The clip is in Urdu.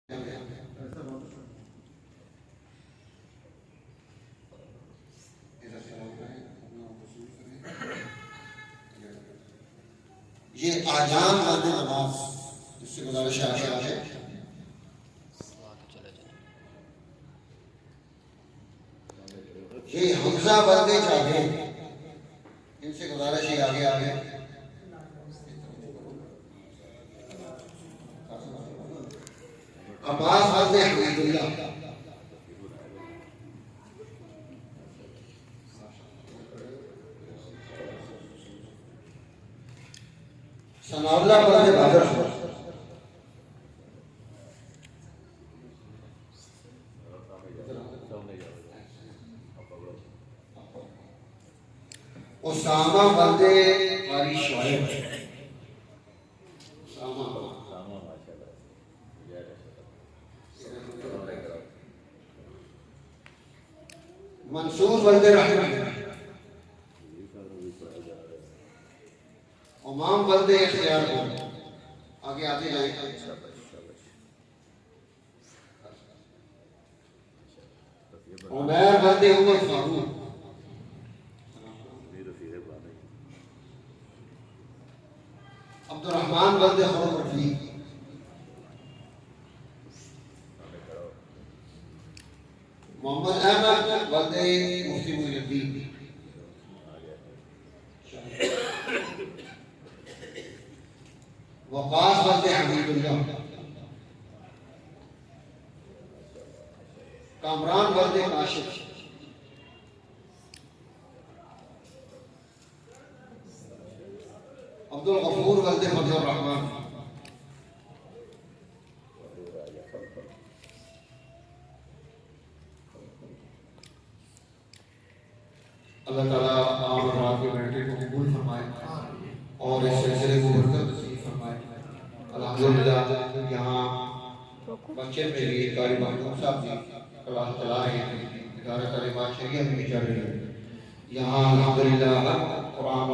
یہ آجان مد نماز اس سے گزارش ہے یہ حمزہ بندے چاہے ان سے گزارش ہے آگے عباس بندے حمید اللہ ثناء اللہ بندے بادر اسامہ بندے قاری شعیب منصور بندے رحمت امام بندے اختیار کو آگے آتے جائیں عمیر بندے عمر فاروق عبد الرحمن بندے خرم رفیق محمد احمد بندے مفتی محی الدین وقاص بندے حمید اللہ کامران بندے کاشف عبد الغفور بندے فضل الرحمن اللہ تعالیٰ آپ اور آپ کے بیٹے کو قبول فرمائے اور اس سلسلے کو برکت نصیب فرمائے۔ الحمدللہ یہاں بچے میں بھی قاری محمود صاحب جی کلاس چلا رہے ہیں، ادارہ تعلیمات شریعہ میں بھی چل رہی ہے۔ یہاں الحمدللہ قرآن